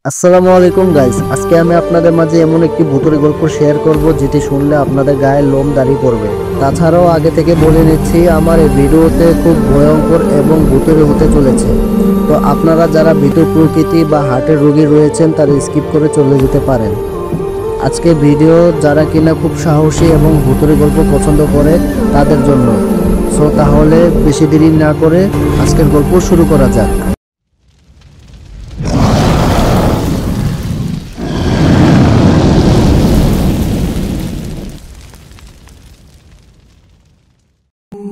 আসসালামু আলাইকুম গাইস, আজকে আমি আপনাদের মাঝে এমন একটি ভূতের গল্প শেয়ার করব যেটি শুনলে আপনাদের গায়ে লোম দাঁড়িয়ে পড়বে। তাছাড়াও আগে থেকে বলে নিচ্ছি, আমার এই ভিডিওতে খুব ভয়ঙ্কর এবং ভূতের হতে চলেছে। তো আপনারা যারা ভীত প্রকৃতি বা হার্টের রোগী রয়েছেন তারা স্কিপ করে চলে যেতে পারেন। আজকে ভিডিও যারা কিনা খুব সাহসী এবং ভূতের গল্প পছন্দ করে তাদের জন্য। সো তাহলে বেশি দেরি না করে আজকের গল্প শুরু করা যাক।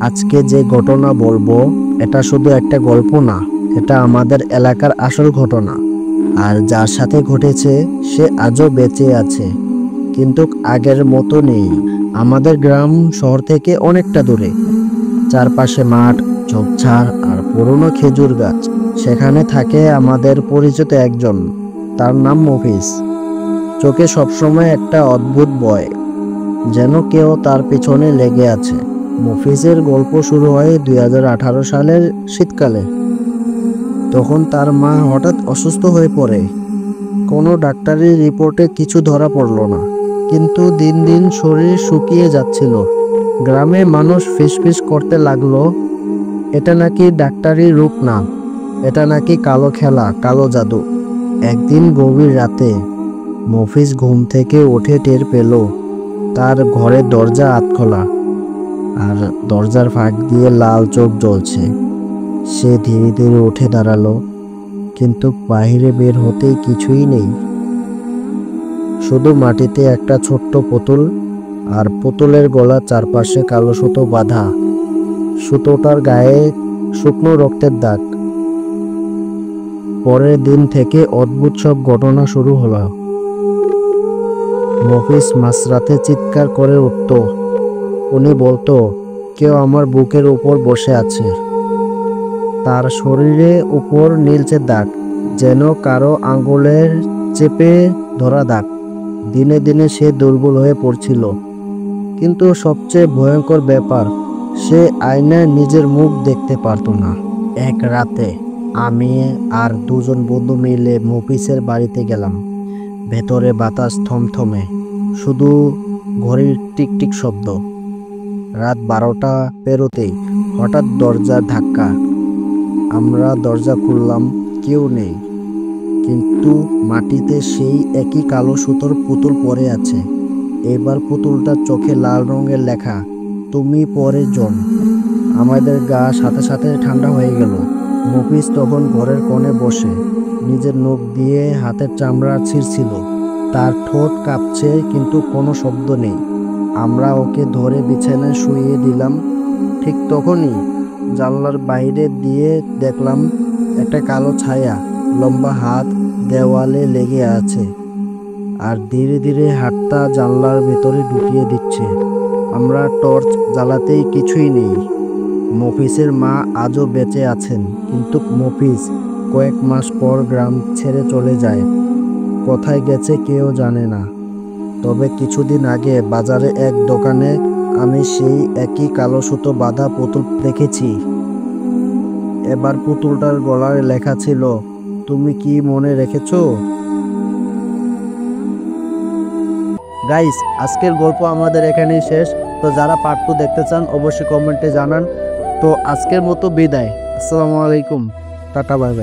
আজকে যে ঘটনা বলবো এটা শুধু একটা গল্প না, এটা আমাদের এলাকার আসল ঘটনা। আর যার সাথে ঘটেছে সে আজও বেঁচে আছে, কিন্তু আগের মতো নেই। আমাদের গ্রাম শহর থেকে অনেকটা দূরে, চারপাশে মাঠ, ঝোপঝাড় আর পুরনো খেজুর গাছ। সেখানে থাকে আমাদের পরিচিত একজন, তার নাম মফিজ। চোখে সবসময় একটা অদ্ভুত ভয়, যেন কেউ তার পিছনে লেগে আছে। মফিজের গল্প শুরু হয় 2018 সালের শীতকালে। তখন তার মা হঠাৎ অসুস্থ হয়ে পড়ে। কোনো ডাক্তারি রিপোর্টে কিছু ধরা পড়ল না, কিন্তু দিন দিন শরীর শুকিয়ে যাচ্ছিল। গ্রামে মানুষ ফিসফিস করতে লাগলো, এটা নাকি ডাক্তারি রূপ না, এটা নাকি কালো খেলা, কালো জাদু। একদিন গভীর রাতে মফিজ ঘুম থেকে উঠে টের পেল তার ঘরের দরজা আধখোলা, আর দরজার ফাঁক দিয়ে লাল চোখ জ্বলছে। সে ধীরে ধীরে উঠে দাঁড়ালো, কিন্তু বাইরে বের হতেই কিছুই নেই, শুধু মাটিতে একটা ছোট্ট পুতুল, আর পুতুলের গলা চারপাশে কালো সুতো বাঁধা। সুতোটার গায়ে শুকনো রক্তের দাগ। পরের দিন থেকে অদ্ভুত সব ঘটনা শুরু হলো। মফিজ মাঝরাতে চিৎকার করে উঠত। উনি বলতো, কেউ আমার বুকের উপর বসে আছে। তার শরীরে উপর নীলচে দাগ, যেন কারো আঙ্গুলের চেপে ধরা দাগ। দিনে দিনে সে দুর্বল হয়ে পড়ছিল, কিন্তু সবচেয়ে ভয়ঙ্কর ব্যাপার, সে আয়নায় নিজের মুখ দেখতে পারত না। এক রাতে আমি আর দুজন বন্ধু মিলে মফিজের বাড়িতে গেলাম। ভেতরে বাতাস থমথমে, শুধু ঘড়ির টিকটিক শব্দ। রাত 12টা পেরোতেই হঠাৎ দরজার ধাক্কা। আমরা দরজা খুললাম, কেউ নেই, কিন্তু মাটিতে সেই একই কালো সুতোর পুতুল পড়ে আছে। এবার পুতুলটার চোখে লাল রঙের লেখা, তুমি পরে জন। আমাদের গা সাথে সাথে ঠান্ডা হয়ে গেল। মফিজ তখন ঘরের কোণে বসে নিজের নখ দিয়ে হাতের চামড়া ছিঁড়ছিল। তার ঠোঁট কাঁপছে, কিন্তু কোনো শব্দ নেই। আমরা ওকে ধরে বিছানায় শুইয়ে দিলাম। ঠিক তখনই জানলার বাইরে দিয়ে দেখলাম একটা কালো ছায়া, লম্বা হাত দেওয়ালে লেগে আছে, আর ধীরে ধীরে হাতটা জানলার ভেতরে ঢুকিয়ে দিচ্ছে। আমরা টর্চ জ্বালাতেই কিছুই নেই। মফিজের মা আজও বেঁচে আছেন, কিন্তু মফিজ কয়েক মাস পর গ্রাম ছেড়ে চলে যায়। কোথায় গেছে কেউ জানে না। তবে কিছুদিন আগে বাজারে এক দোকানে আমি সেই একই কালো সুতো বাঁধা পুতুল দেখেছি। এবার পুতুলটার গলায় লেখা ছিল, তুমি কি মনে রেখেছো? গাইস, আজকের গল্প আমাদের এখানেই শেষ। তো যারা পার্ট 2 দেখতে চান অবশ্যই কমেন্টে জানান। তো আজকের মতো বিদায়। আসসালামু আলাইকুম, টাটা, বাই বাই।